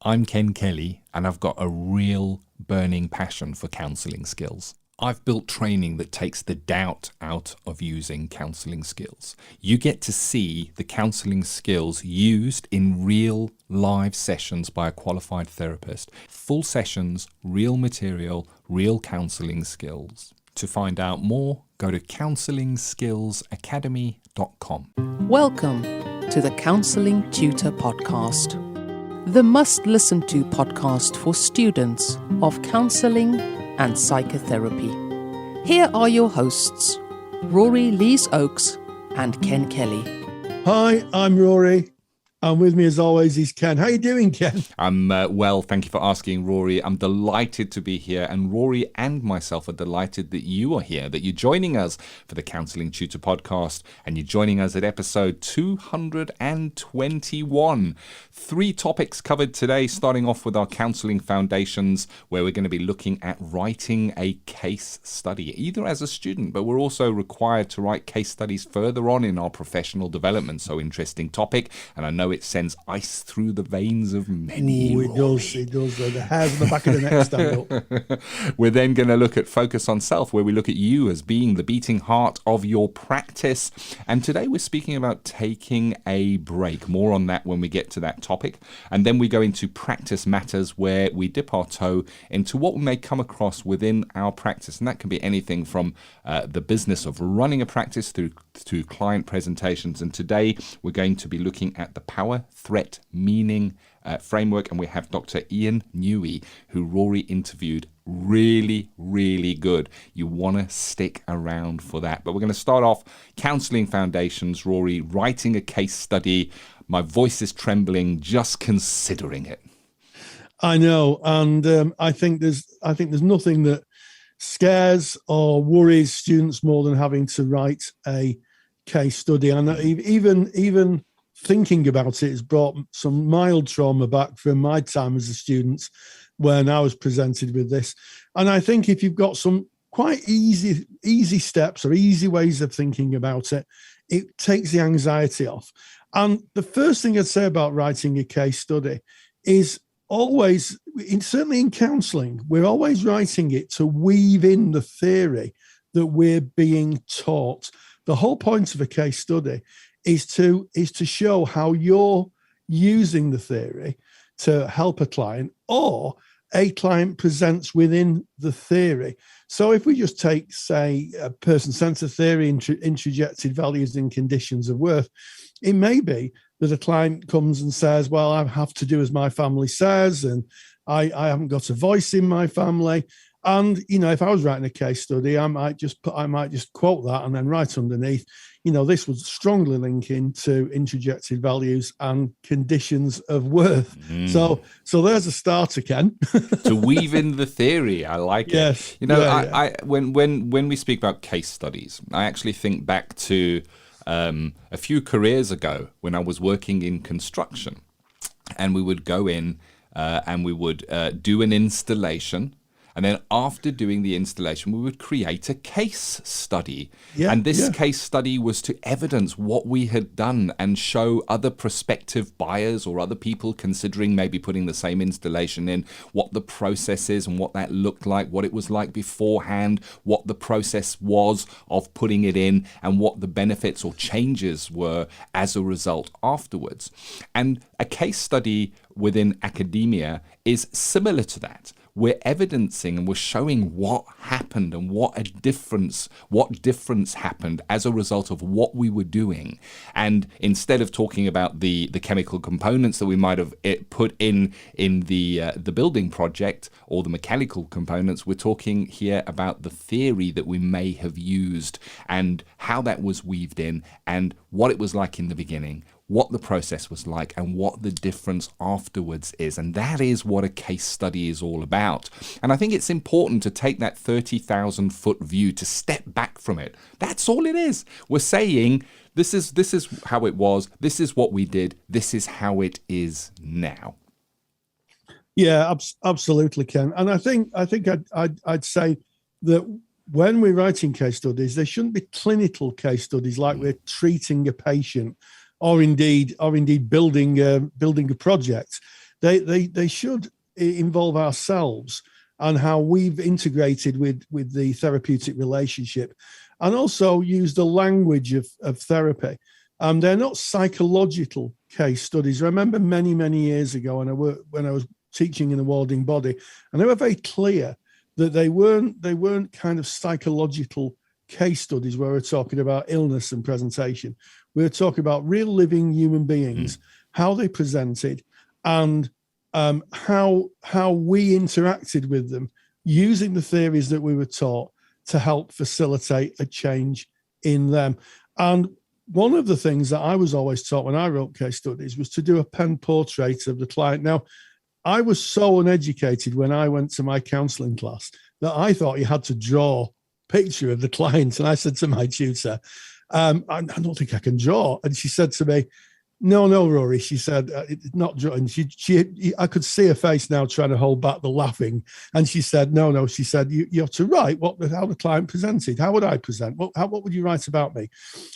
I'm Ken Kelly, and I've got a real burning passion for counselling skills. I've built training that takes the doubt out of using counselling skills. You get to see the counselling skills used in real live sessions by a qualified therapist. Full sessions, real material, real counselling skills. To find out more, go to counsellingskillsacademy.com. Welcome to the Counselling Tutor Podcast, the must-listen-to podcast for students of counselling and psychotherapy. Here are your hosts, Rory Lees-Oakes and Ken Kelly. Hi, I'm Rory, and with me as always is Ken. How are you doing, Ken? I'm well, thank you for asking, Rory. I'm delighted to be here, and Rory and myself are delighted that you are here, that you're joining us for the Counselling Tutor Podcast, and you're joining us at episode 221. 3 topics covered today, starting off with our Counselling Foundations, where we're going to be looking at writing a case study, either as a student, but we're also required to write case studies further on in our professional development. So interesting topic, and I know it sends ice through the veins of many. Ooh, it does. The hairs on the back of the neck stand up. We're then going to look at Focus on Self, where we look at you as being the beating heart of your practice. And today we're speaking about taking a break. More on that when we get to that topic. And then we go into Practice Matters, where we dip our toe into what we may come across within our practice. And that can be anything from the business of running a practice through to client presentations. And today we're going to be looking at the power, threat, meaning framework. And we have Dr. Ian Newey, who Rory interviewed. Really, really good. You want to stick around for that. But we're going to start off Counselling Foundations, Rory, writing a case study. My voice is trembling just considering it. I know, and I think there's nothing that scares or worries students more than having to write a case study. And even thinking about it has brought some mild trauma back from my time as a student when I was presented with this. And I think if you've got some quite easy steps or easy ways of thinking about it, it takes the anxiety off. And the first thing I'd say about writing a case study is always, certainly in counselling, we're always writing it to weave in the theory that we're being taught. The whole point of a case study is to show how you're using the theory to help a client, or a client presents within the theory. So if we just take, say, a person-centered theory, introjected values and conditions of worth, it may be that a client comes and says, well, I have to do as my family says, and I haven't got a voice in my family. And, if I was writing a case study, I might just quote that and then write underneath, this would strongly link into introjected values and conditions of worth. So there's a starter, Ken. To weave in the theory, I like it. I when we speak about case studies, I actually think back to a few careers ago when I was working in construction, and we would go in and we would do an installation. And then after doing the installation, we would create a case study. And this case study was to evidence what we had done and show other prospective buyers or other people considering maybe putting the same installation in, what the process is and what that looked like, what it was like beforehand, what the process was of putting it in, and what the benefits or changes were as a result afterwards. And a case study within academia is similar to that. We're evidencing and we're showing what happened and what difference happened as a result of what we were doing. And instead of talking about the chemical components that we might have put in the building project or the mechanical components, we're talking here about the theory that we may have used and how that was weaved in and what it was like in the beginning, what the process was like, and what the difference afterwards is. And that is what a case study is all about. And I think it's important to take that 30,000 foot view, to step back from it. That's all it is. We're saying this is how it was, this is what we did, this is how it is now. Yeah, absolutely, Ken. And I think I'd say that when we're writing case studies, there shouldn't be clinical case studies like we're treating a patient or indeed building a project. they should involve ourselves and how we've integrated with the therapeutic relationship, and also use the language of therapy. They're not psychological case studies. I remember many years ago when I was teaching in a warding body, and they were very clear that they weren't kind of psychological case studies where we're talking about illness and presentation. We're talking about real living human beings, how they presented, and how we interacted with them using the theories that we were taught to help facilitate a change in them. And one of the things that I was always taught when I wrote case studies was to do a pen portrait of the client. Now, I was so uneducated when I went to my counselling class that I thought you had to draw a picture of the client. And I said to my tutor, I don't think I can draw. And she said to me, no, Rory, she said, it's not drawing. I could see her face now trying to hold back the laughing. And she said, no, she said, you have to write how the client presented. How would I present? What would you write about me?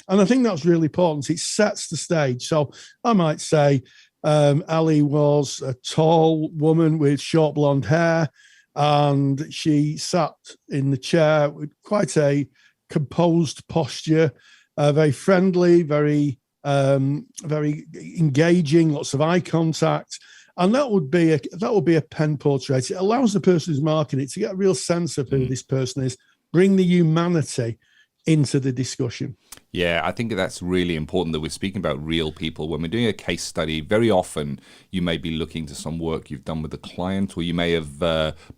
And I think that's really important. It sets the stage. So I might say, Ali was a tall woman with short blonde hair, and she sat in the chair with quite a composed posture, very friendly, very engaging, lots of eye contact, and that would be a pen portrait. It allows the person who's marking it to get a real sense of who this person is, bring the humanity into the discussion. Yeah, I think that's really important that we're speaking about real people. When we're doing a case study, very often you may be looking to some work you've done with a client, or you may have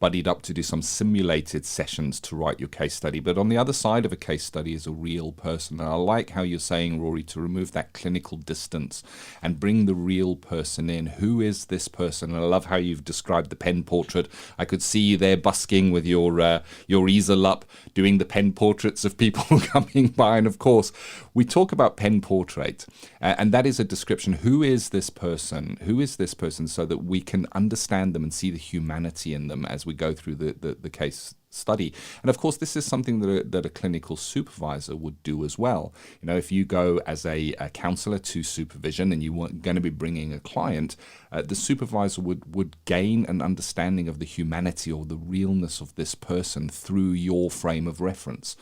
buddied up to do some simulated sessions to write your case study. But on the other side of a case study is a real person. And I like how you're saying, Rory, to remove that clinical distance and bring the real person in. Who is this person? And I love how you've described the pen portrait. I could see you there busking with your easel up, doing the pen portraits of people coming by. And of course, we talk about pen portrait, and that is a description. Who is this person? Who is this person, so that we can understand them and see the humanity in them as we go through the case study. And of course, this is something that a clinical supervisor would do as well. You know, if you go as a counsellor to supervision and you weren't going to be bringing a client, the supervisor would gain an understanding of the humanity or the realness of this person through your frame of reference.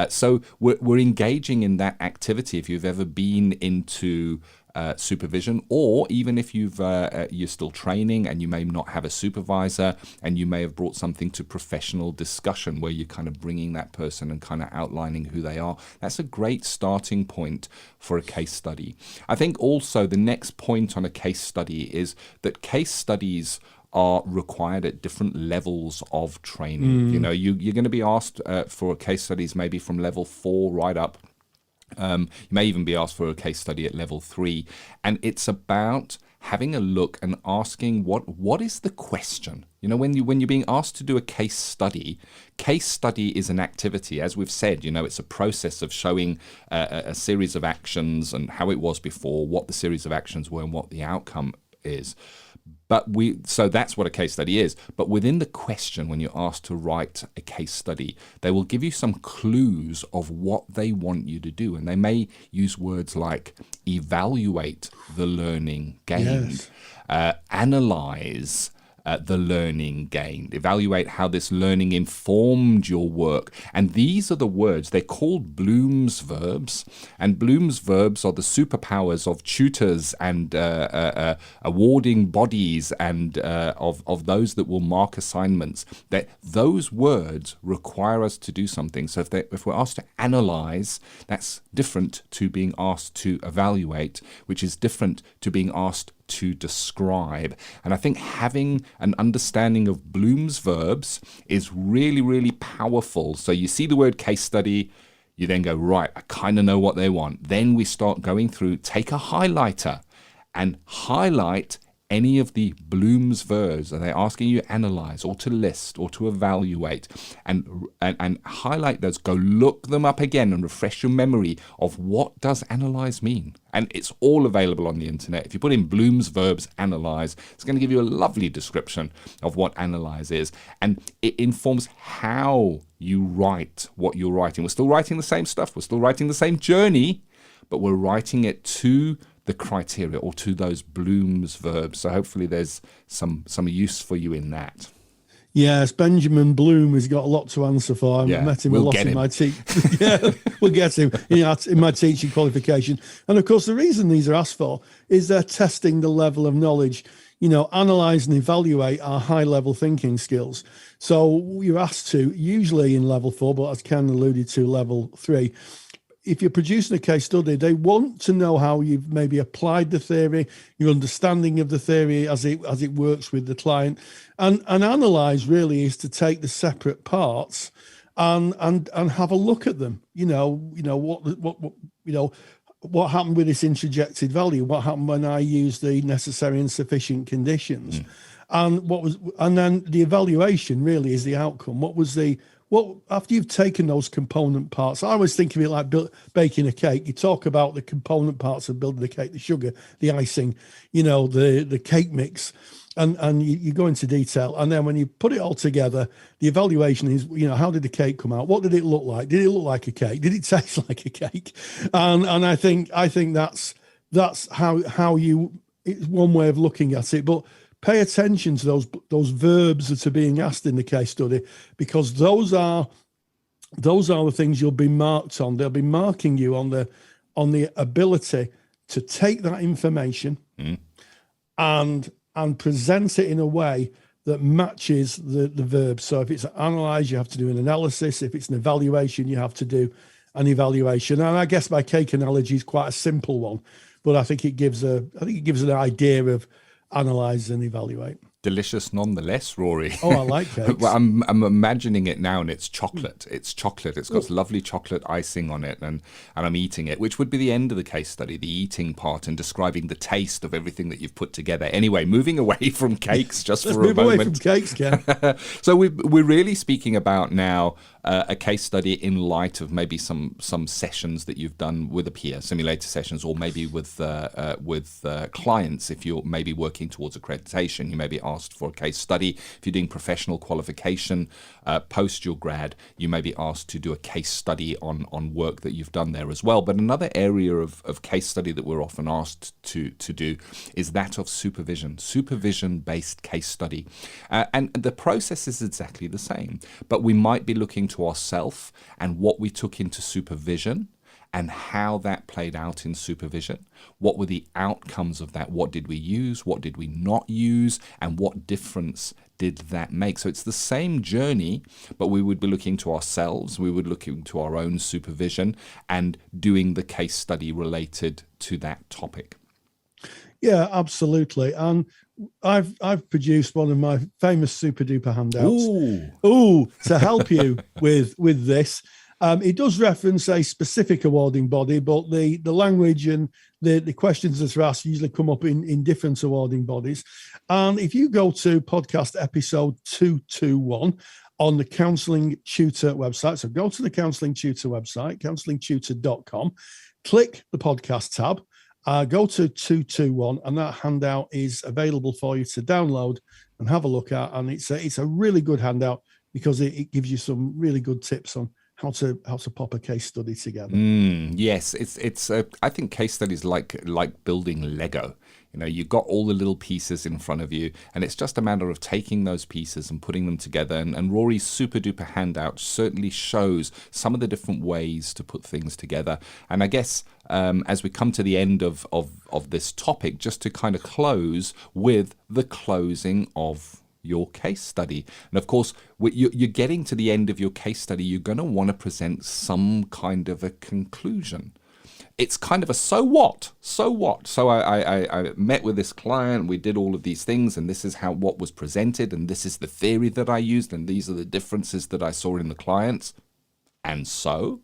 So we're engaging in that activity. If you've ever been into supervision, or even if you're still training and you may not have a supervisor, and you may have brought something to professional discussion where you're kind of bringing that person and kind of outlining who they are, that's a great starting point for a case study. I think also the next point on a case study is that case studies are required at different levels of training. You know, you're going to be asked for case studies maybe from level 4 right up. You may even be asked for a case study at level 3, and it's about having a look and asking what is the question. You know, when you're being asked to do a case study is an activity. As we've said, you know, it's a process of showing a series of actions and how it was before, what the series of actions were, and what the outcome is. So that's what a case study is. But within the question, when you're asked to write a case study, they will give you some clues of what they want you to do. And they may use words like evaluate the learning gained, analyze the learning gained, evaluate how this learning informed your work. And these are the words, they're called Bloom's verbs, and Bloom's verbs are the superpowers of tutors and awarding bodies and of those that will mark assignments. That those words require us to do something. So if we're asked to analyze, that's different to being asked to evaluate, which is different to being asked to describe. And I think having an understanding of Bloom's verbs is really, really powerful. So you see the word case study, you then go, right, I kind of know what they want. Then we start going through, take a highlighter and highlight any of the Bloom's verbs. Are they asking you to analyze or to list or to evaluate, and highlight those? Go look them up again and refresh your memory of what does analyze mean. And it's all available on the internet. If you put in Bloom's verbs analyze, it's going to give you a lovely description of what analyze is. And it informs how you write what you're writing. We're still writing the same stuff. We're still writing the same journey, but we're writing it to the criteria or to those Bloom's verbs. So hopefully there's some use for you in that. Yes, Benjamin Bloom has got a lot to answer for. I met him a lot in my yeah, we'll get him in my teaching qualification. And of course, the reason these are asked for is they're testing the level of knowledge. Analyze and evaluate our high-level thinking skills. So you're asked to, usually in level 4, but as Ken alluded to, level 3. If you're producing a case study, they want to know how you've maybe applied the theory, your understanding of the theory as it works with the client, and analyze really is to take the separate parts and have a look at them. What happened with this introjected value? What happened when I used the necessary and sufficient conditions? And then the evaluation really is the outcome. After you've taken those component parts, I always think of it like baking a cake. You talk about the component parts of building the cake, the sugar, the icing, the cake mix, and you go into detail. And then when you put it all together, the evaluation is, how did the cake come out? What did it look like? Did it look like a cake? Did it taste like a cake? And I think that's how it's one way of looking at it. But pay attention to those verbs that are being asked in the case study, because those are the things you'll be marked on. They'll be marking you on the ability to take that information and present it in a way that matches the verb. So if it's analyze, you have to do an analysis. If it's an evaluation, you have to do an evaluation. And I guess my cake analogy is quite a simple one, but I think it gives an idea of analyze and evaluate. Delicious nonetheless, Rory. Oh, I like cakes. Well, I'm imagining it now, and it's chocolate. It's chocolate. It's got lovely chocolate icing on it, and I'm eating it, which would be the end of the case study, the eating part and describing the taste of everything that you've put together. Anyway, moving away from cakes just for a moment. Let's move away from cakes, Ken. So we're really speaking about now a case study in light of maybe some sessions that you've done with a peer, simulator sessions, or maybe with clients. If you're maybe working towards accreditation, you may be asked for a case study. If you're doing professional qualification post your grad, you may be asked to do a case study on work that you've done there as well. But another area of case study that we're often asked to do is that of supervision-based case study. And the process is exactly the same, but we might be looking to ourselves and what we took into supervision and how that played out in supervision. What were the outcomes of that? What did we use? What did we not use? And what difference did that make? So it's the same journey, but we would be looking to ourselves. We would look into our own supervision and doing the case study related to that topic. Yeah, absolutely. And I've produced one of my famous super duper handouts. To help you with this. It does reference a specific awarding body, but the language and the questions that are asked usually come up in different awarding bodies. And if you go to podcast episode 221 on the Counselling Tutor website, so go to the Counselling Tutor website, counsellingtutor.com, click the podcast tab, go to 221, and that handout is available for you to download and have a look at. And it's a really good handout because it gives you some really good tips on how to pop a case study together. Yes, it's I think case studies like building Lego. You've got all the little pieces in front of you, and it's just a matter of taking those pieces and putting them together. And Rory's super duper handout certainly shows some of the different ways to put things together. And I guess as we come to the end of this topic, just to kind of close with the closing of your case study. And of course, you're getting to the end of your case study, you're going to want to present some kind of a conclusion. It's kind of a so what? So I met with this client, we did all of these things, and this is what was presented, and this is the theory that I used, and these are the differences that I saw in the clients. And so?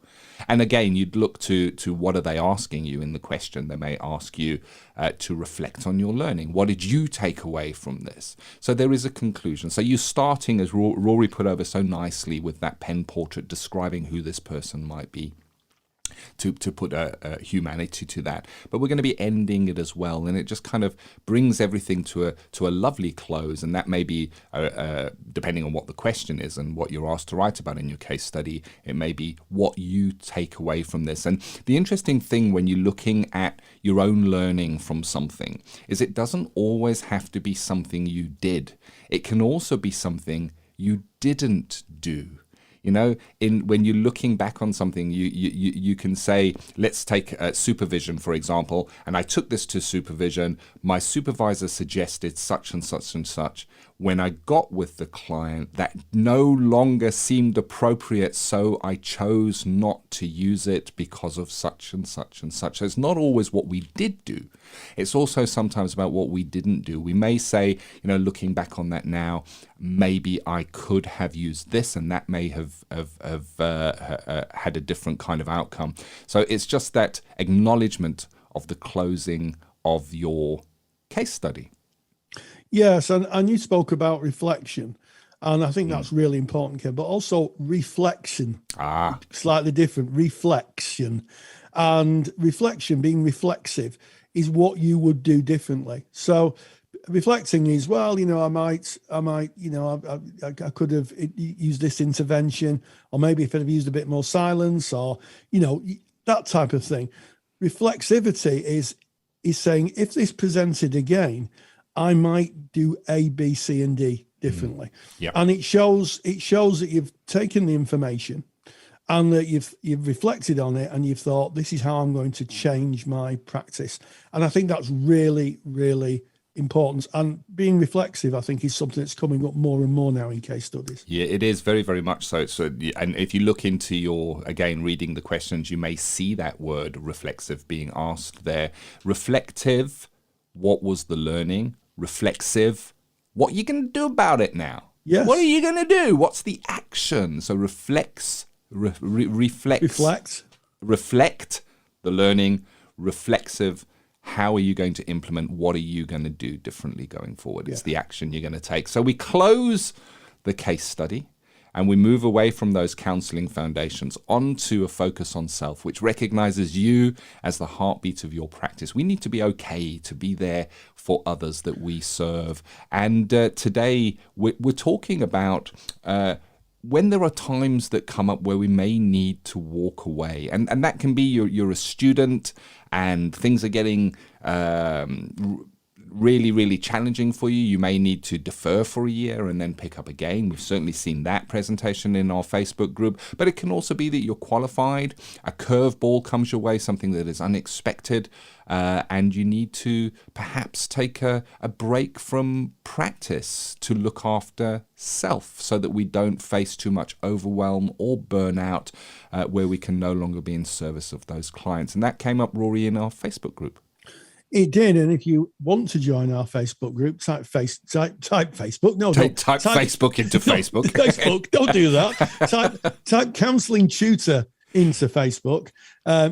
And again, you'd look to what are they asking you in the question. They may ask you to reflect on your learning. What did you take away from this? So there is a conclusion. So you're starting, as Rory put over so nicely with that pen portrait, describing who this person might be. to put a humanity to that. But we're going to be ending it as well, and it just kind of brings everything to a lovely close. And that may be, depending on what the question is and what you're asked to write about in your case study, it may be what you take away from this. And the interesting thing when you're looking at your own learning from something is it doesn't always have to be something you did. It can also be something you didn't do. You know, when you're looking back on something, you can say, let's take supervision, for example, and I took this to supervision. My supervisor suggested such and such and such. When I got with the client, that no longer seemed appropriate, so I chose not to use it because of such and such and such. So it's not always what we did do. It's also sometimes about what we didn't do. We may say, you know, looking back on that now, maybe I could have used this, and that may have had a different kind of outcome. So it's just that acknowledgement of the closing of your case study. Yes, and you spoke about reflection, and I think that's really important, Ken, but also reflection. Slightly different, reflection. And reflection, being reflexive, is what you would do differently. So reflecting is, well, you know, I might, you know, I could have used this intervention, or maybe if I'd have used a bit more silence, or, you know, that type of thing. Reflexivity is saying, if this presented again, I might do A, B, C, and D differently. Yeah. And it shows that you've taken the information and that you've reflected on it, and you've thought, this is how I'm going to change my practice. And I think that's really, really important. And being reflexive, I think, is something that's coming up more and more now in case studies. Yeah, it is very, very much so. And if you look into reading the questions, you may see that word reflexive being asked there. Reflective, what was the learning? Reflexive, what are you going to do about it now? Yes. What are you going to do? What's the action? So reflect the learning. Reflexive, how are you going to implement? What are you going to do differently going forward? It's the action you're going to take. So we close the case study and we move away from those counselling foundations onto a focus on self, which recognizes you as the heartbeat of your practice. We need to be okay to be there for others that we serve. And today we're talking about when there are times that come up where we may need to walk away. And that can be you're a student and things are getting really, really challenging for you. You may need to defer for a year and then pick up again. We've certainly seen that presentation in our Facebook group, but it can also be that you're qualified, a curveball comes your way, something that is unexpected, and you need to perhaps take a break from practice to look after self so that we don't face too much overwhelm or burnout where we can no longer be in service of those clients. And that came up, Rory, in our Facebook group. It did, and if you want to join our Facebook group, type Facebook. No, type Facebook into Facebook. Facebook, don't do that. Type Counselling Tutor into Facebook.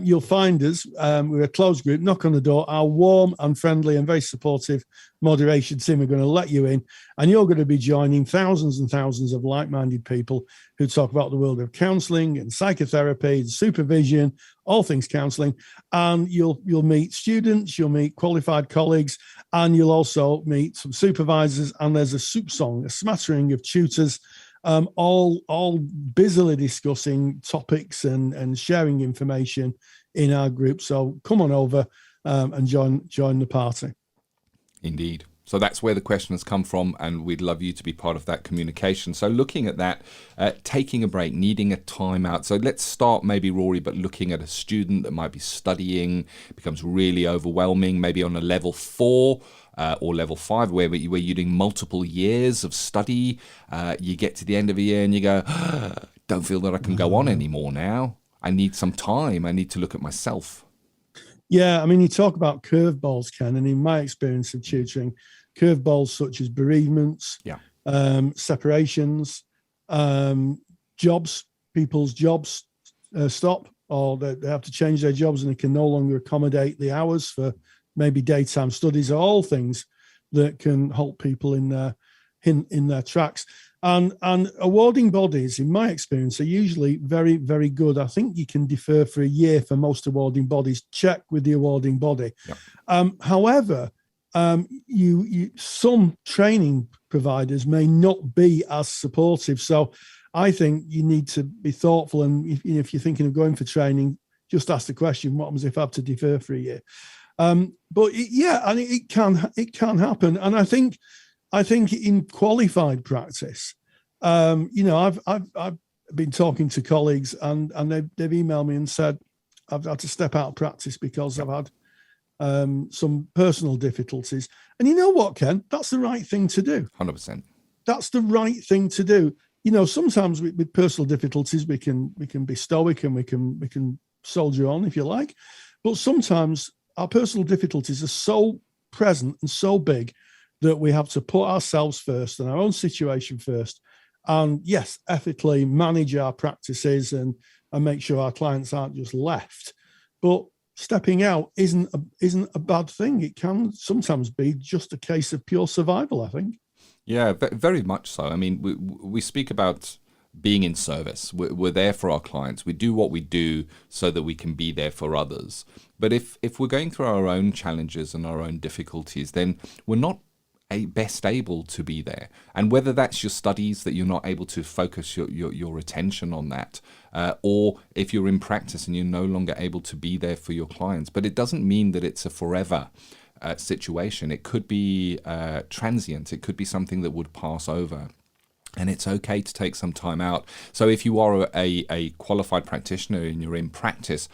You'll find us. We're a closed group. Knock on the door. Our warm and friendly and very supportive moderation team are going to let you in, and you're going to be joining thousands and thousands of like-minded people who talk about the world of counselling and psychotherapy and supervision, all things counselling. And you'll meet students, you'll meet qualified colleagues, and you'll also meet some supervisors. And there's a soup song, a smattering of tutors, all busily discussing topics and sharing information in our group. So come on over and join the party. Indeed. So that's where the question has come from, and we'd love you to be part of that communication. So looking at that, taking a break, needing a time out. So let's start maybe, Rory, but looking at a student that might be studying, becomes really overwhelming, maybe on a level 4 or level 5, where you're doing multiple years of study. You get to the end of a year and you go, don't feel that I can go on anymore now. I need some time. I need to look at myself. Yeah, I mean, you talk about curveballs, Ken, and in my experience of tutoring, curveballs such as bereavements, separations, jobs, people's jobs stop, or they have to change their jobs and they can no longer accommodate the hours for maybe daytime studies, are all things that can halt people in in their tracks. And awarding bodies, in my experience, are usually very, very good. I think you can defer for a year for most awarding bodies. Check with the awarding body. Yep. However, some training providers may not be as supportive. So I think you need to be thoughtful. And if you're thinking of going for training, just ask the question: what happens if I have to defer for a year? But it can happen. And I think in qualified practice, I've been talking to colleagues and they've emailed me and said I've had to step out of practice because I've had some personal difficulties. And you know what, Ken? That's the right thing to do. 100%. That's the right thing to do. Sometimes with personal difficulties, we can be stoic and we can soldier on if you like. But sometimes our personal difficulties are so present and so big that we have to put ourselves first and our own situation first. And yes, ethically manage our practices and make sure our clients aren't just left. But stepping out isn't a bad thing. It can sometimes be just a case of pure survival, I think. Yeah, very much so. I mean, we speak about being in service. We're there for our clients. We do what we do so that we can be there for others. But if we're going through our own challenges and our own difficulties, then we're not best able to be there. And whether that's your studies, that you're not able to focus your attention on that, or if you're in practice and you're no longer able to be there for your clients. But it doesn't mean that it's a forever situation. It could be transient. It could be something that would pass over. And it's okay to take some time out. So if you are a qualified practitioner and you're in practice,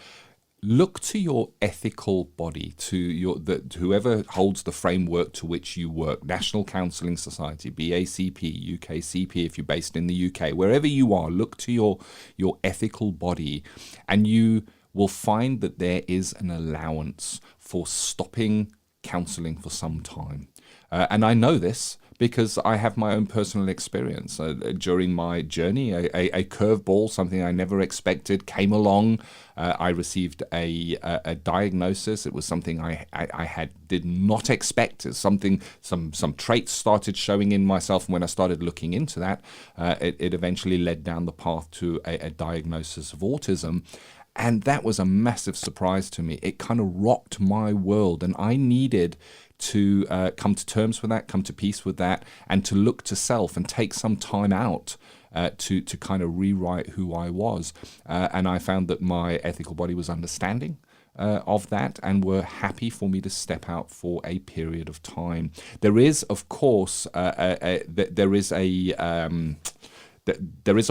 look to your ethical body, to whoever holds the framework to which you work, National Counselling Society, BACP, UKCP, if you're based in the UK, wherever you are, look to your ethical body, and you will find that there is an allowance for stopping counselling for some time. And I know this because I have my own personal experience. During my journey, a curveball, something I never expected, came along. I received a diagnosis. It was something I did not expect. Some traits started showing in myself, and when I started looking into that, it eventually led down the path to a diagnosis of autism. And that was a massive surprise to me. It kind of rocked my world, and I needed to come to terms with that, come to peace with that, and to look to self and take some time out to kind of rewrite who I was. And I found that my ethical body was understanding of that and were happy for me to step out for a period of time. There is, of course, there is a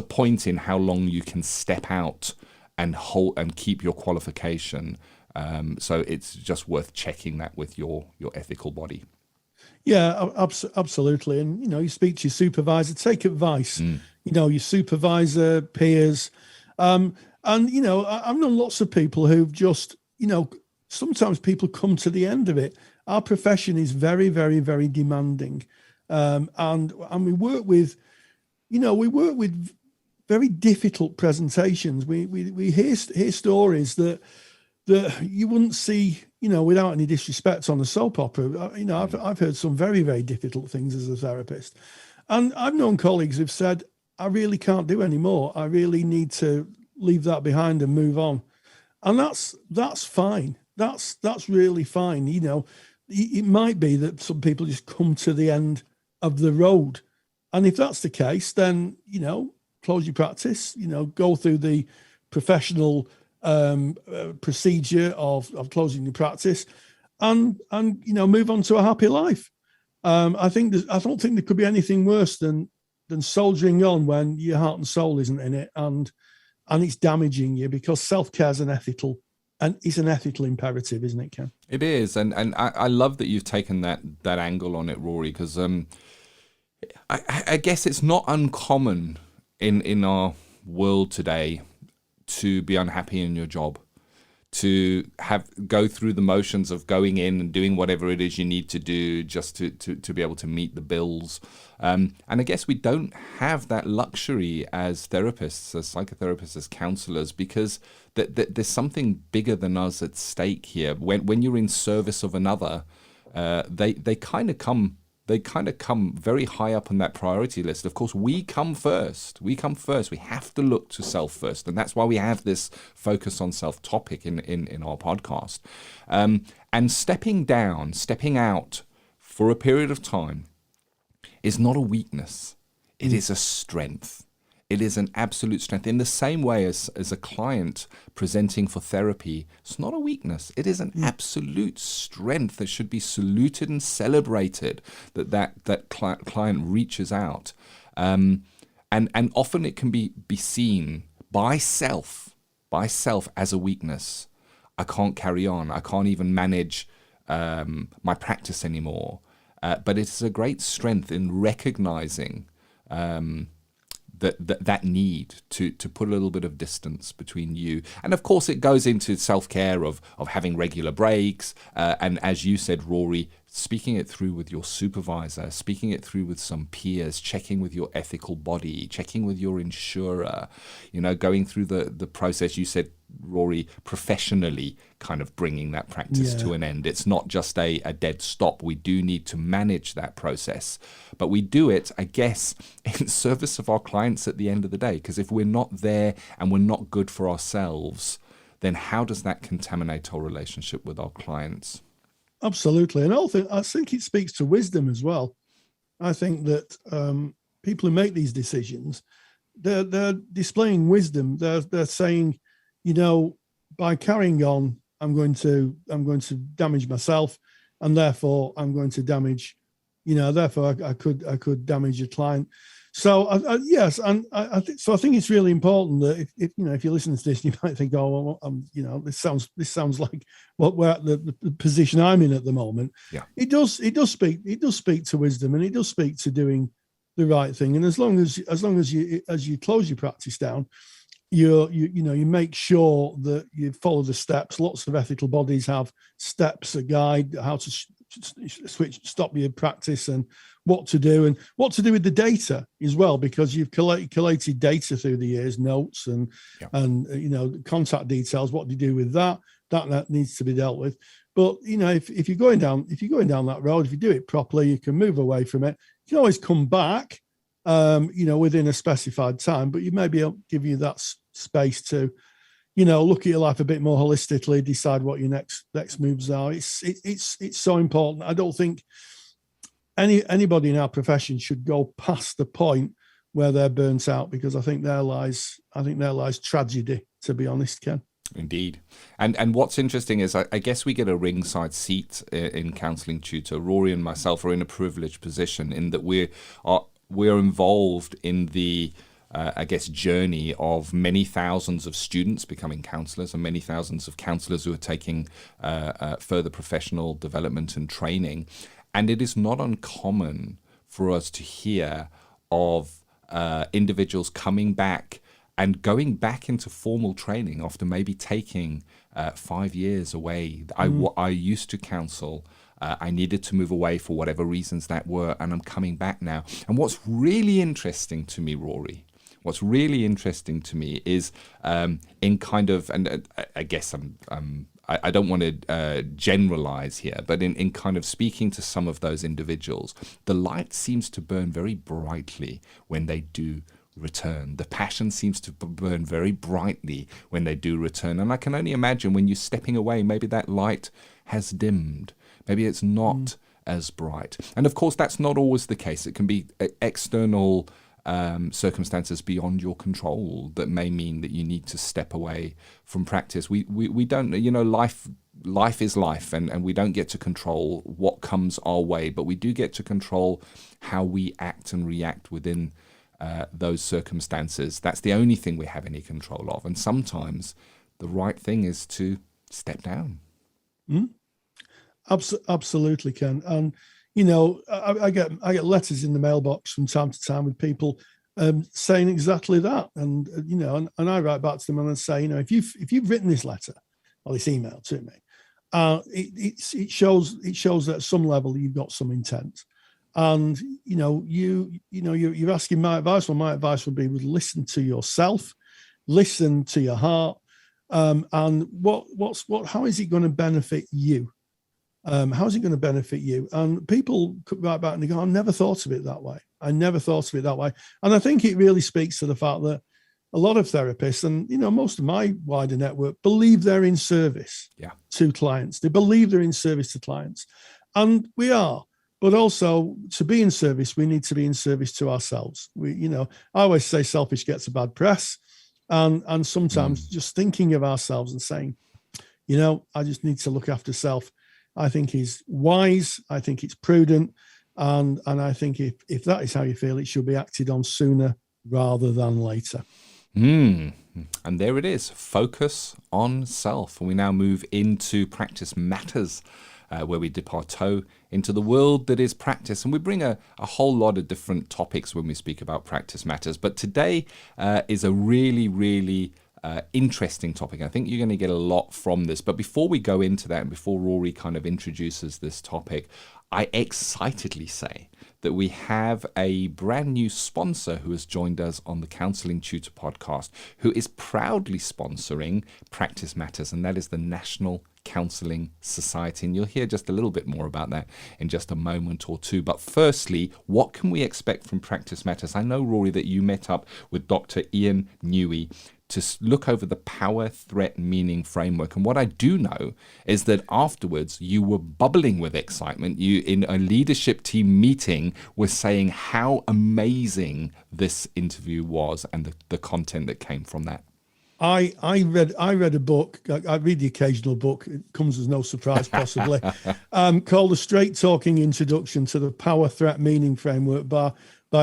point in how long you can step out and hold and keep your qualification. So it's just worth checking that with your ethical body. Yeah, absolutely. And, you speak to your supervisor, take advice, your supervisor, peers. And, I've known lots of people who've just, sometimes people come to the end of it. Our profession is very, very, very demanding. And we work with, very difficult presentations. We hear stories that you wouldn't see, without any disrespect, on a soap opera. I've heard some very, very difficult things as a therapist. And I've known colleagues who've said, I really can't do any more. I really need to leave that behind and move on. And that's fine. That's really fine. It might be that some people just come to the end of the road. And if that's the case, then, close your practice, go through the professional procedure of closing your practice and move on to a happy life. I don't think there could be anything worse than soldiering on when your heart and soul isn't in it and it's damaging you, because self-care is an ethical imperative, isn't it, Ken? It is. And I love that you've taken that angle on it, Rory, because I guess it's not uncommon in our world today to be unhappy in your job, to go through the motions of going in and doing whatever it is you need to do just to be able to meet the bills. And I guess we don't have that luxury as therapists, as psychotherapists, as counselors, because there's something bigger than us at stake here. When you're in service of another, they kind of come they kind of come very high up on that priority list. Of course, we come first. We have to look to self first. And that's why we have this focus on self topic in our podcast. And stepping out for a period of time is not a weakness. It is a strength. It is an absolute strength. In the same way as a client presenting for therapy, it's not a weakness. It is an absolute strength that should be saluted and celebrated, that client reaches out. And often it can be seen by self as a weakness. I can't carry on. I can't even manage my practice anymore. But it's a great strength in recognizing that need to put a little bit of distance between you. And of course it goes into self-care of having regular breaks, and as you said, Rory, speaking it through with your supervisor, speaking it through with some peers, checking with your ethical body, checking with your insurer, going through the process. You said, Rory, professionally kind of bringing that practice to an end. It's not just a dead stop. We do need to manage that process, but we do it, I guess, in service of our clients at the end of the day, because if we're not there and we're not good for ourselves, then how does that contaminate our relationship with our clients? Absolutely. And I think it speaks to wisdom as well. I think that people who make these decisions, they're displaying wisdom. They're saying, by carrying on, I'm going to damage myself, and therefore I'm going to damage, therefore I could damage a client. So yes, and I think it's really important that if you listen to this, you might think, oh, well, this sounds like what we're at the position I'm in at the moment. Yeah, it does speak to wisdom, and it does speak to doing the right thing. And as long as you close your practice down, you make sure that you follow the steps. Lots of ethical bodies have steps, a guide how to stop your practice, and what to do with the data as well, because you've collated data through the years, notes and contact details. What do you do with that? That needs to be dealt with. But if you're going down that road, if you do it properly, you can move away from it. You can always come back, within a specified time, but you maybe give you that space to, look at your life a bit more holistically, decide what your next moves are. It's so important. I don't think anybody in our profession should go past the point where they're burnt out, because I think there lies tragedy, to be honest, Ken. Indeed. And what's interesting is I guess we get a ringside seat in Counselling Tutor. Rory and myself are in a privileged position in that we're involved in the journey of many thousands of students becoming counsellors, and many thousands of counsellors who are taking further professional development and training. And it is not uncommon for us to hear of individuals coming back and going back into formal training after maybe taking 5 years away. I used to counsel. I needed to move away for whatever reasons that were, and I'm coming back now. And what's really interesting to me, Rory, is in kind of, and I guess I don't want to generalize here, but in kind of speaking to some of those individuals, the light seems to burn very brightly when they do return. The passion seems to burn very brightly when they do return. And I can only imagine when you're stepping away, maybe that light has dimmed. Maybe it's not as bright. And of course, that's not always the case. It can be external circumstances beyond your control that may mean that you need to step away from practice. We don't, life is life, and we don't get to control what comes our way, but we do get to control how we act and react within those circumstances. That's the only thing we have any control of. And sometimes the right thing is to step down. Absolutely, Ken. And I get letters in the mailbox from time to time with people saying exactly that. And and I write back to them and I say, if you've written this letter or this email to me, it shows that at some level you've got some intent. And you're asking my advice. Well, my advice would be listen to yourself, listen to your heart, and how is it going to benefit you? How's it going to benefit you? And people could write back and they go, I never thought of it that way. I never thought of it that way. And I think it really speaks to the fact that a lot of therapists and, most of my wider network believe they're in service to clients. They believe they're in service to clients. And we are. But also, to be in service, we need to be in service to ourselves. I always say selfish gets a bad press. And sometimes just thinking of ourselves and saying, I just need to look after self, I think is wise. I think it's prudent. And I think if that is how you feel, it should be acted on sooner rather than later. And there it is. Focus on self. And we now move into Practice Matters, where we dip our toe into the world that is practice. And we bring a whole lot of different topics when we speak about Practice Matters. But today is a really, really interesting topic. I think you're going to get a lot from this. But before we go into that, and before Rory kind of introduces this topic, I excitedly say that we have a brand new sponsor who has joined us on the Counselling Tutor Podcast, who is proudly sponsoring Practice Matters, and that is the National Counselling Society. And you'll hear just a little bit more about that in just a moment or two. But firstly, what can we expect from Practice Matters? I know, Rory, that you met up with Dr. Ian Newey to look over the power, threat, meaning framework. And what I do know is that afterwards you were bubbling with excitement. You, in a leadership team meeting, were saying how amazing this interview was and the content that came from that. I read a book. I read the occasional book. It comes as no surprise, possibly, called A Straight Talking Introduction to the Power, Threat, Meaning Framework by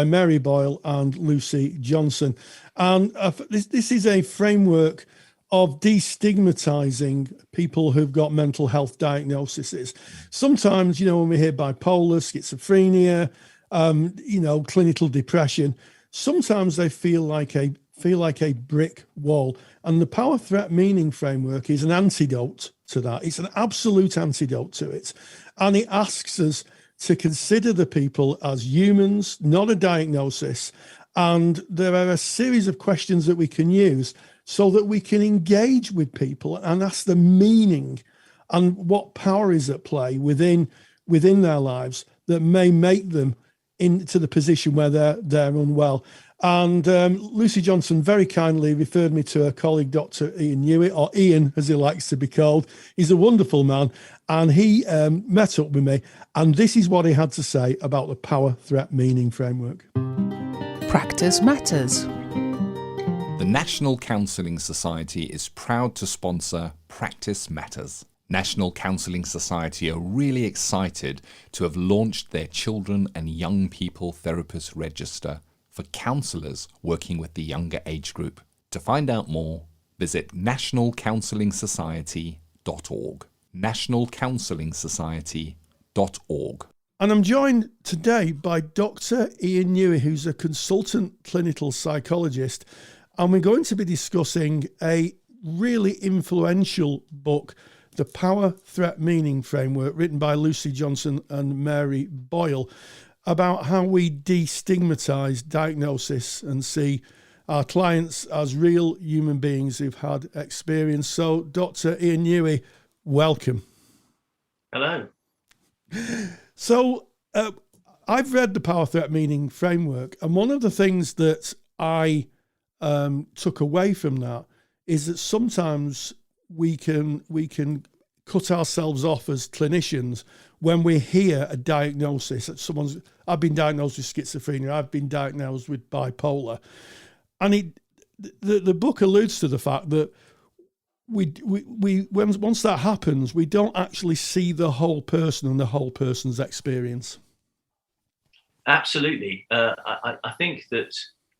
Mary Boyle and Lucy Johnstone. And this is a framework of destigmatizing people who've got mental health diagnoses. Sometimes, when we hear bipolar, schizophrenia, clinical depression, sometimes they feel like a brick wall. And the power, threat, meaning framework is an antidote to that. It's an absolute antidote to it. And it asks us to consider the people as humans, not a diagnosis. And there are a series of questions that we can use so that we can engage with people and ask them meaning and what power is at play within their lives that may make them into the position where they're unwell. And Lucy Johnstone very kindly referred me to her colleague, Dr. Ian Newey, or Ian, as he likes to be called. He's a wonderful man. And he met up with me. And this is what he had to say about the power, threat, meaning framework. Practice Matters. The National Counselling Society is proud to sponsor Practice Matters. National Counselling Society are really excited to have launched their Children and Young People Therapist Register for counsellors working with the younger age group. To find out more, visit nationalcounselingsociety.org. nationalcounselingsociety.org. And I'm joined today by Dr. Ian Newey, who's a consultant clinical psychologist. And we're going to be discussing a really influential book, The Power, Threat, Meaning Framework, written by Lucy Johnstone and Mary Boyle, about how we destigmatize diagnosis and see our clients as real human beings who've had experience. So, Dr. Ian Newey, welcome. Hello. So I've read the Power, Threat, Meaning Framework, and one of the things that I took away from that is that sometimes we can cut ourselves off as clinicians when we hear a diagnosis that I've been diagnosed with schizophrenia, I've been diagnosed with bipolar, and the book alludes to the fact that once that happens, we don't actually see the whole person and the whole person's experience. Absolutely. I think that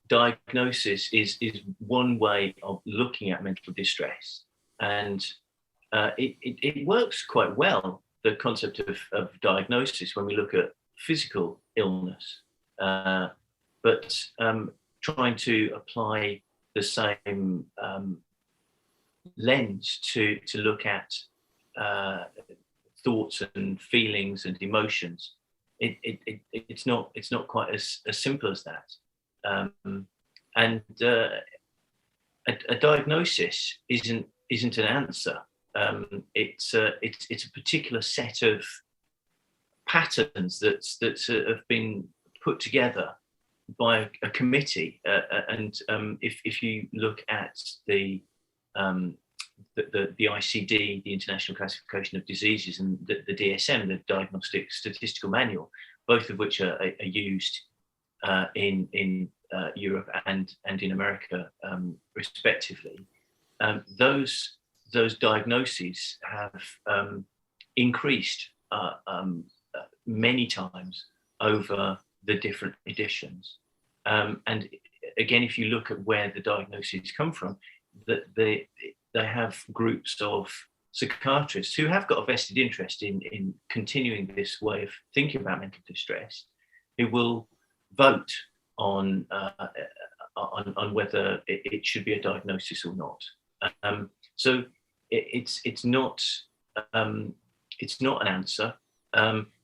diagnosis is one way of looking at mental distress, and it works quite well, the concept of diagnosis, when we look at physical illness, but trying to apply the same lens to look at thoughts and feelings and emotions. It's not quite as simple as that. A diagnosis isn't an answer. it's a particular set of patterns that have been put together by a committee, and if you look at the ICD, the International Classification of Diseases, and the DSM, the Diagnostic Statistical Manual, both of which are used in Europe and in America, respectively, those diagnoses have increased many times over the different editions. And again, if you look at where the diagnoses come from, that they have groups of psychiatrists who have got a vested interest in continuing this way of thinking about mental distress, who will vote on whether it should be a diagnosis or not. So it's not an answer.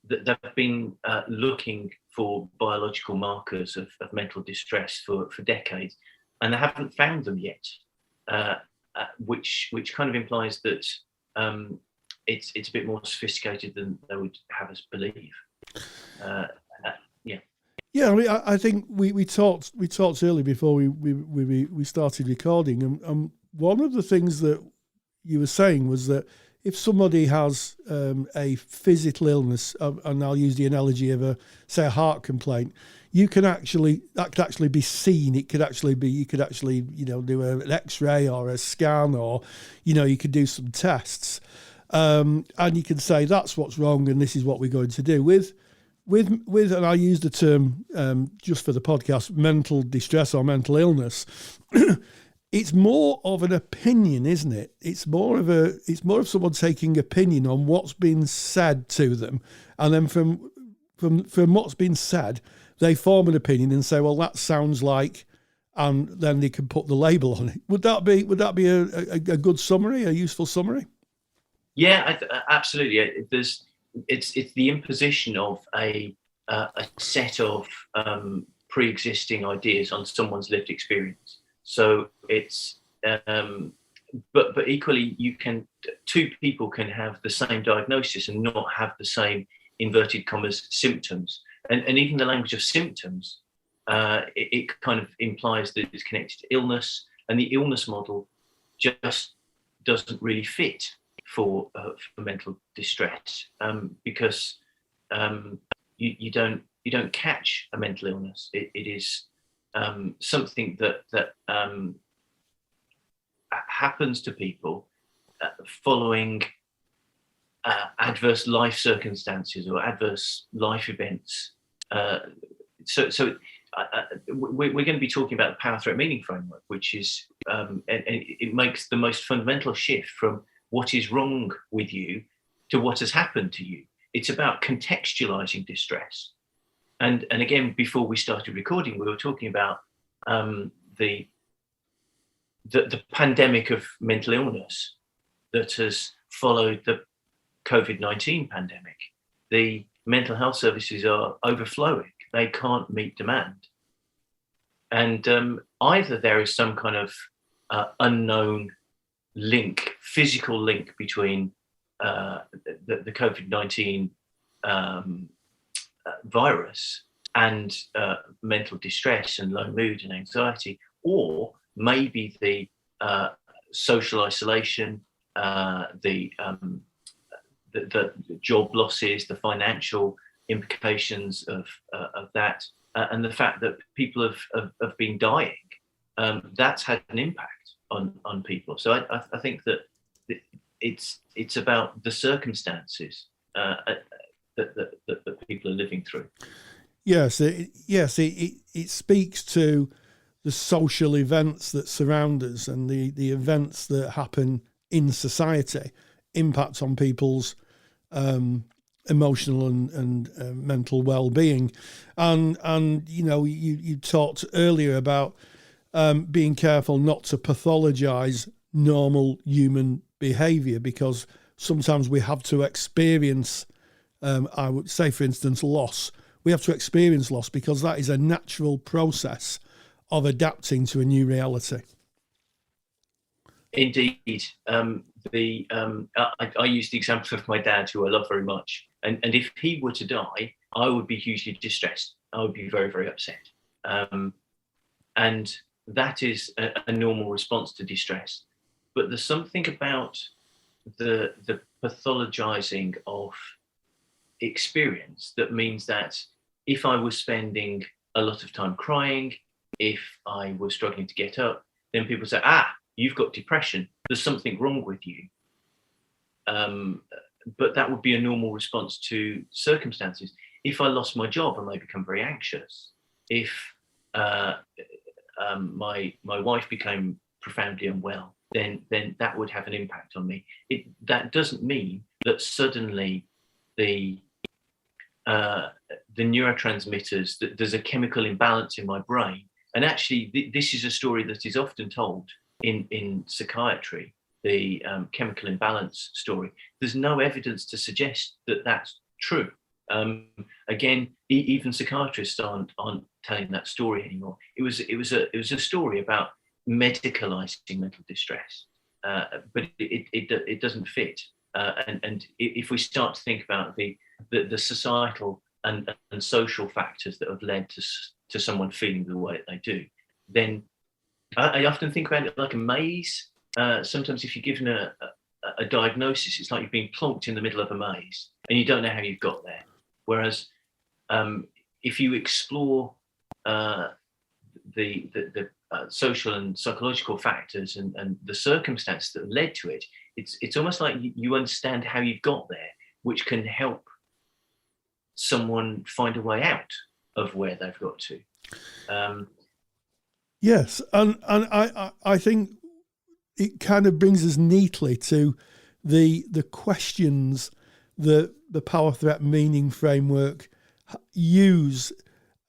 They've been looking for biological markers of mental distress for decades, and they haven't found them yet, which kind of implies that it's a bit more sophisticated than they would have us believe. Yeah, I mean, I think we talked earlier before we started recording, and one of the things that you were saying was that if somebody has a physical illness, and I'll use the analogy of a heart complaint, that could actually be seen. You could actually do an X-ray or a scan, or you could do some tests, and you can say that's what's wrong and this is what we're going to do with, and I use the term just for the podcast, mental distress or mental illness. It's more of an opinion, isn't it? It's more of someone taking opinion on what's been said to them, and then from what's been said, they form an opinion and say, well, that sounds like, and then they can put the label on it. Would that be a good summary, a useful summary? Yeah, absolutely. It's the imposition of a set of pre-existing ideas on someone's lived experience. So it's, but equally, two people can have the same diagnosis and not have the same inverted commas symptoms, and even the language of symptoms, it kind of implies that it's connected to illness, and the illness model just doesn't really fit for mental distress, because you don't catch a mental illness. It is something that happens to people following adverse life circumstances or adverse life events. So we're going to be talking about the power threat meaning framework, which is and it makes the most fundamental shift from what is wrong with you to what has happened to you. It's about contextualizing distress. And again, before we started recording, we were talking about the pandemic of mental illness that has followed the COVID-19 pandemic. The mental health services are overflowing. They can't meet demand. And either there is some kind of unknown link, physical link between the COVID-19 virus and mental distress and low mood and anxiety, or maybe the social isolation, the job losses, the financial implications of that, and the fact that people have been dying. That's had an impact on people. So I think that it's about the circumstances that people are living through. Yes, it speaks to the social events that surround us and the events that happen in society impact on people's emotional and mental well-being. And you talked earlier about being careful not to pathologize normal human behavior, because sometimes we have to experience, I would say, for instance, loss. We have to experience loss because that is a natural process of adapting to a new reality. Indeed. I use the example of my dad, who I love very much, and if he were to die, I would be hugely distressed. I would be very, very upset, and that is a normal response to distress. But there's something about the pathologizing of experience that means that if I was spending a lot of time crying, if I was struggling to get up, then people say, you've got depression, there's something wrong with you. But that would be a normal response to circumstances. If I lost my job, I may become very anxious. If my wife became profoundly unwell, then that would have an impact on me. That doesn't mean that suddenly the neurotransmitters, that there's a chemical imbalance in my brain. And actually, this is a story that is often told in psychiatry, the chemical imbalance story. There's no evidence to suggest that that's true. Again, even psychiatrists aren't telling that story anymore. It was a story about medicalizing mental distress, but it doesn't fit. And if we start to think about the societal and social factors that have led to someone feeling the way that they do, then I often think about it like a maze. Sometimes if you're given a diagnosis, it's like you've been plonked in the middle of a maze and you don't know how you've got there. Whereas if you explore the social and psychological factors and the circumstances that led to it, it's almost like you understand how you've got there, which can help someone find a way out of where they've got to. Yes, and I think it kind of brings us neatly to the questions that the power threat meaning framework use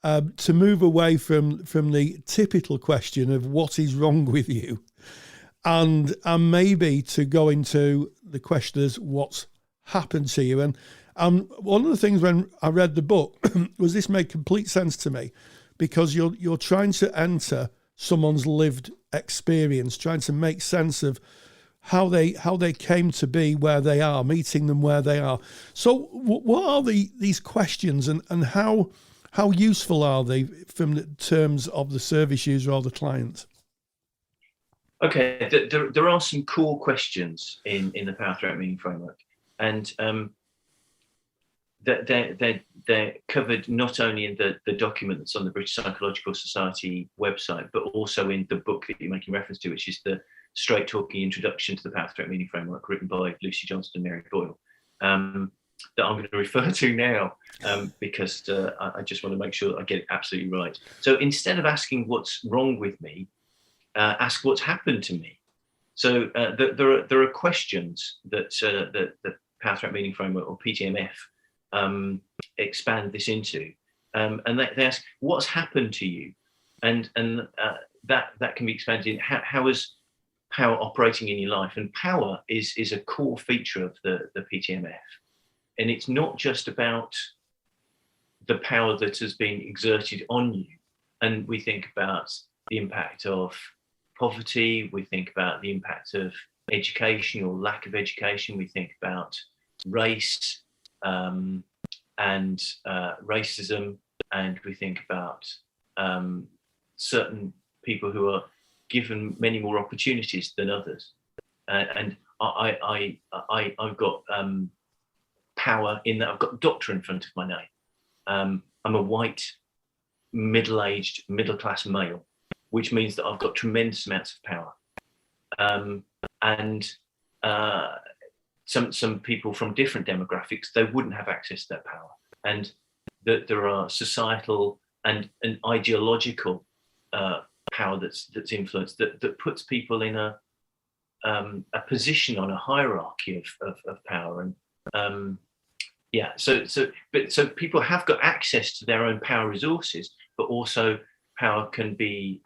to move away from the typical question of what is wrong with you, and maybe to go into the question as what's happened to you. And one of the things when I read the book was this made complete sense to me, because you're trying to enter someone's lived experience, trying to make sense of how they came to be where they are, meeting them where they are. So what are these questions, and how useful are they from the terms of the service user or the client? Okay, there are some core questions in the power threat meaning framework, and they're covered not only in the document that's on the British Psychological Society website, but also in the book that you're making reference to, which is the Straight Talking Introduction to the Power Threat Meaning Framework, written by Lucy Johnstone and Mary Boyle, that I'm going to refer to now, because I just want to make sure that I get it absolutely right. So instead of asking what's wrong with me, ask what's happened to me. So there are questions that the Power Threat Meaning Framework, or PTMF, expand this into, and they ask what's happened to you, and that can be expanded in how is power operating in your life. And power is a core feature of the PTMF, and it's not just about the power that has been exerted on you. And we think about the impact of poverty, we think about the impact of education or lack of education, we think about race and racism, and we think about certain people who are given many more opportunities than others. And I've got power in that I've got doctor in front of my name. I'm a white, middle-aged, middle-class male, which means that I've got tremendous amounts of power. And some people from different demographics, they wouldn't have access to that power. And that there are societal and ideological power that's influenced that puts people in a position on a hierarchy of power. And so people have got access to their own power resources, but also power can be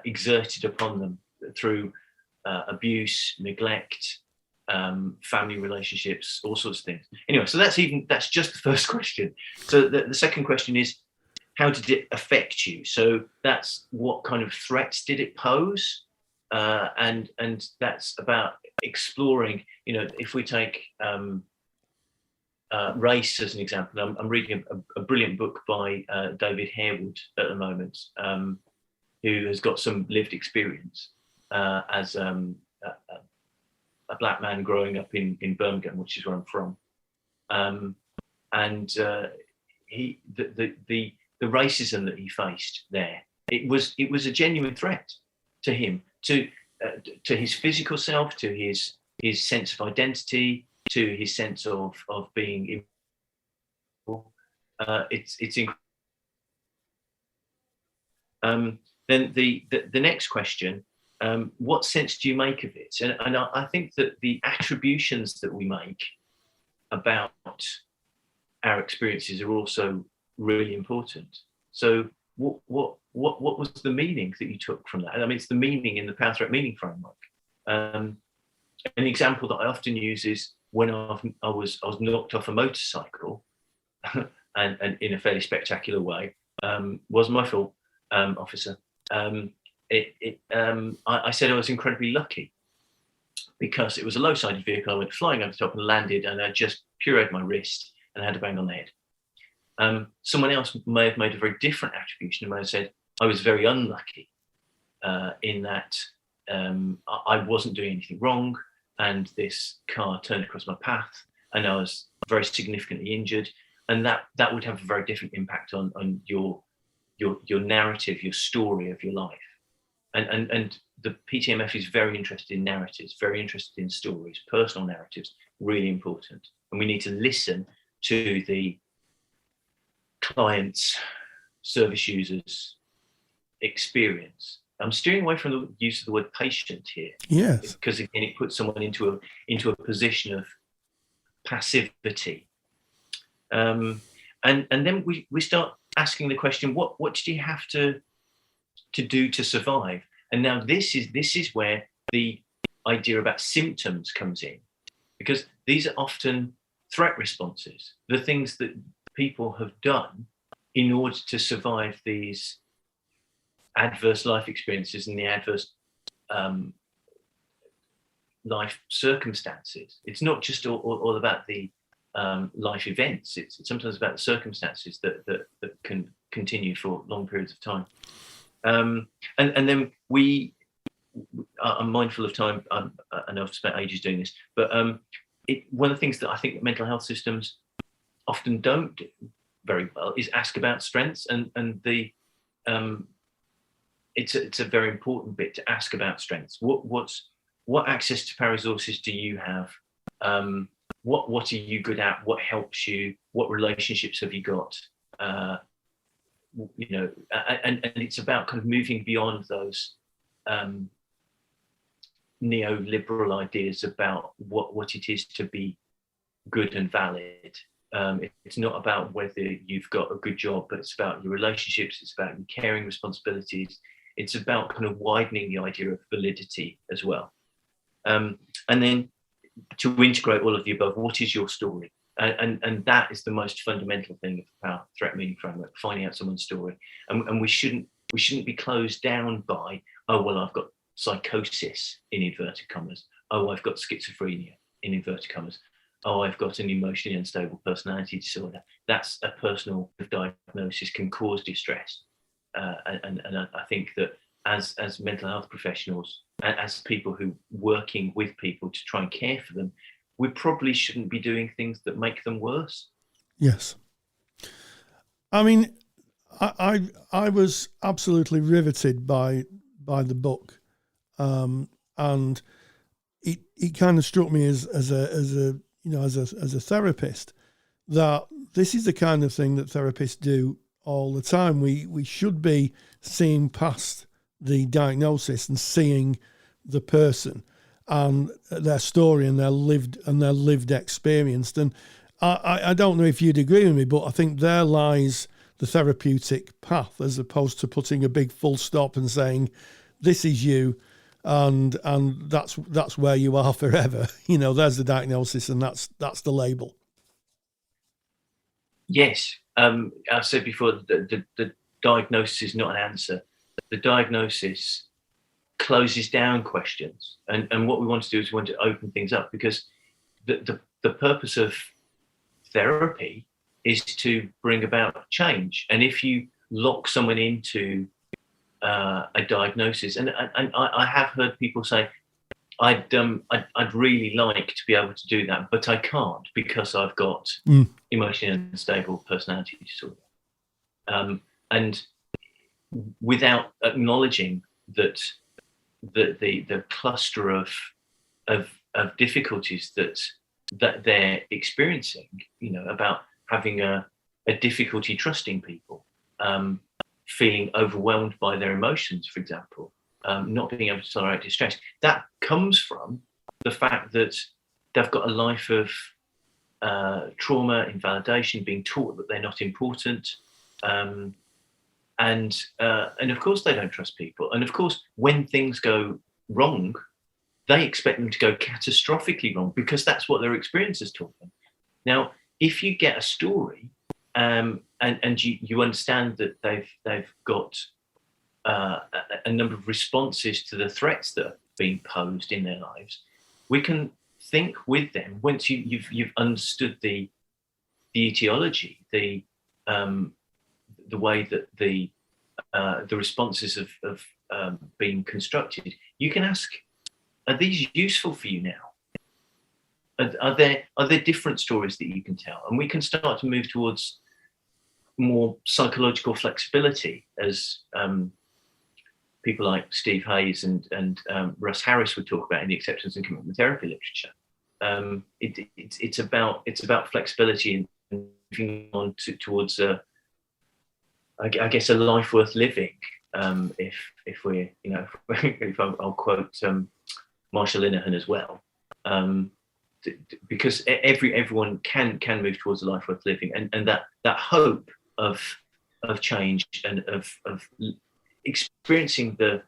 exerted upon them through abuse, neglect, family relationships, all sorts of things. Anyway, so that's just the first question. So the second question is, how did it affect you? So that's what kind of threats did it pose, and that's about exploring, if we take race as an example. I'm reading a brilliant book by David Harewood at the moment, who has got some lived experience as a black man growing up in Birmingham, which is where I'm from. And the racism that he faced there, it was a genuine threat to him, to his physical self, to his sense of identity, to his sense of being. It's then the next question. What sense do you make of it? And I think that the attributions that we make about our experiences are also really important. So what was the meaning that you took from that? I mean, it's the meaning in the Power Threat Meaning Framework. An example that I often use is when I was knocked off a motorcycle, and in a fairly spectacular way, was my fault, officer. I said I was incredibly lucky because it was a low-sided vehicle. I went flying over the top and landed, and I just pureed my wrist and had a bang on the head. Someone else may have made a very different attribution and may have said I was very unlucky in that I wasn't doing anything wrong, and this car turned across my path, and I was very significantly injured, and that would have a very different impact on your narrative, your story of your life. And the PTMF is very interested in narratives, very interested in stories, personal narratives, really important. And we need to listen to the client's, service users' experience. I'm steering away from the use of the word patient here. Yes. Because again, it puts someone into a position of passivity. And then we start asking the question, what did you have to do to survive? And now this is where the idea about symptoms comes in, because these are often threat responses, the things that people have done in order to survive these adverse life experiences and the adverse life circumstances. It's not just all about the life events. It's sometimes about the circumstances that can continue for long periods of time. And then I'm mindful of time. I know I've spent ages doing this, but one of the things that I think that mental health systems often don't do very well is ask about strengths, and it's a very important bit to ask about strengths. What access to power resources do you have? What are you good at? What helps you? What relationships have you got? And it's about kind of moving beyond those neoliberal ideas about what it is to be good and valid. It's not about whether you've got a good job, but it's about your relationships. It's about your caring responsibilities. It's about kind of widening the idea of validity as well. And then to integrate all of the above, what is your story? And that is the most fundamental thing of the Power Threat Meaning Framework, finding out someone's story. And we shouldn't be closed down by, oh, well, I've got psychosis in inverted commas. Oh, I've got schizophrenia in inverted commas. Oh, I've got an emotionally unstable personality disorder. That's a personal diagnosis, can cause distress. And I think that as mental health professionals, as people who working with people to try and care for them, we probably shouldn't be doing things that make them worse. Yes. I mean, I was absolutely riveted by the book, and it kind of struck me as a therapist that this is the kind of thing that therapists do all the time. We should be seeing past the diagnosis and seeing the person and their story and their lived experience. And I don't know if you'd agree with me, but I think there lies the therapeutic path, as opposed to putting a big full stop and saying, this is you, and that's where you are forever. There's the diagnosis, and that's the label. Yes, I've said before, the diagnosis is not an answer. The diagnosis closes down questions. And what we want to do is we want to open things up, because the purpose of therapy is to bring about change. And if you lock someone into a diagnosis, and I have heard people say, I'd really like to be able to do that, but I can't because I've got emotionally unstable personality disorder. And without acknowledging that the cluster of difficulties that they're experiencing, about having a difficulty trusting people, feeling overwhelmed by their emotions, for example, not being able to tolerate distress, that comes from the fact that they've got a life of trauma, invalidation, being taught that they're not important, and of course they don't trust people. And of course, when things go wrong, they expect them to go catastrophically wrong, because that's what their experience has taught them. Now, if you get a story and you understand that they've got a number of responses to the threats that are being posed in their lives, we can think with them. Once you've understood the etiology, the way that the responses have been constructed, you can ask, are these useful for you now? Are there different stories that you can tell? And we can start to move towards more psychological flexibility, as people like Steve Hayes and Russ Harris would talk about in the acceptance and commitment therapy literature. It's about flexibility and moving on towards I guess a life worth living. If we're, I'll quote Marshall Linehan as well, because everyone can move towards a life worth living, and that hope of change and of experiencing the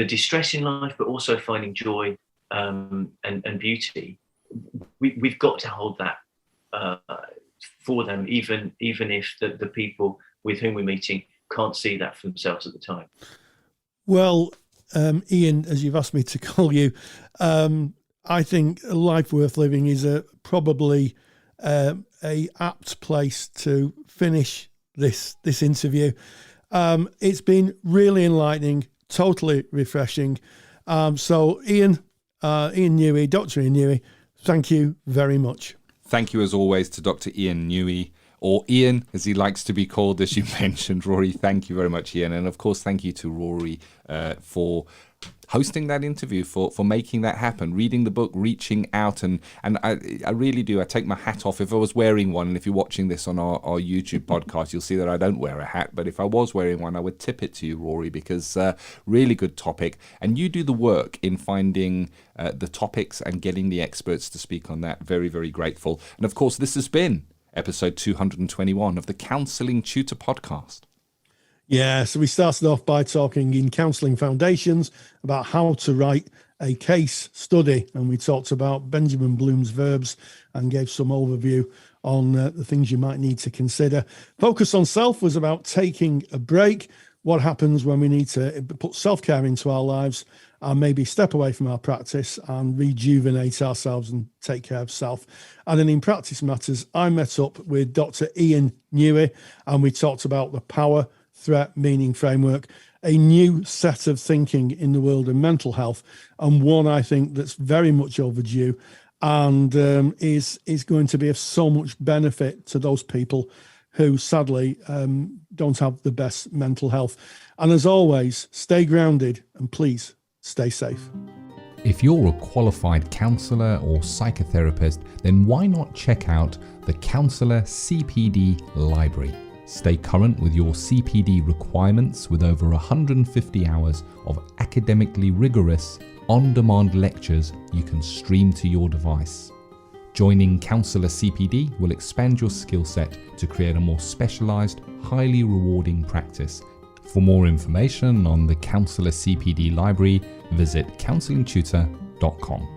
distress in life, but also finding joy and beauty. We've got to hold that for them, even if the people with whom we're meeting can't see that for themselves at the time. Well, Ian, as you've asked me to call you, I think a life worth living is probably a apt place to finish this interview. It's been really enlightening, totally refreshing. So Ian Newey, Dr. Ian Newey, thank you very much. Thank you as always to Dr. Ian Newey, or Ian, as he likes to be called, as you mentioned, Rory. Thank you very much, Ian. And of course, thank you to Rory for hosting that interview, for making that happen, reading the book, reaching out. And I really do. I take my hat off. If I was wearing one, and if you're watching this on our YouTube podcast, you'll see that I don't wear a hat. But if I was wearing one, I would tip it to you, Rory, because really good topic. And you do the work in finding the topics and getting the experts to speak on that. Very, very grateful. And of course, this has been episode 221 of the Counselling Tutor Podcast. Yeah, so we started off by talking in Counselling Foundations about how to write a case study, and we talked about Benjamin Bloom's verbs and gave some overview on the things you might need to consider. Focus on Self was about taking a break, what happens when we need to put self-care into our lives and maybe step away from our practice and rejuvenate ourselves and take care of self. And then in Practice Matters, I met up with Dr. Ian Newey, and we talked about the power, threat, meaning framework, a new set of thinking in the world of mental health, and one I think that's very much overdue and is going to be of so much benefit to those people who sadly don't have the best mental health. And as always, stay grounded and please stay safe. If you're a qualified counsellor or psychotherapist, then why not check out the Counsellor CPD Library? Stay current with your CPD requirements with over 150 hours of academically rigorous, on-demand lectures you can stream to your device. Joining Counselor CPD will expand your skill set to create a more specialised, highly rewarding practice. For more information on the Counselor CPD Library, visit counsellingtutor.com.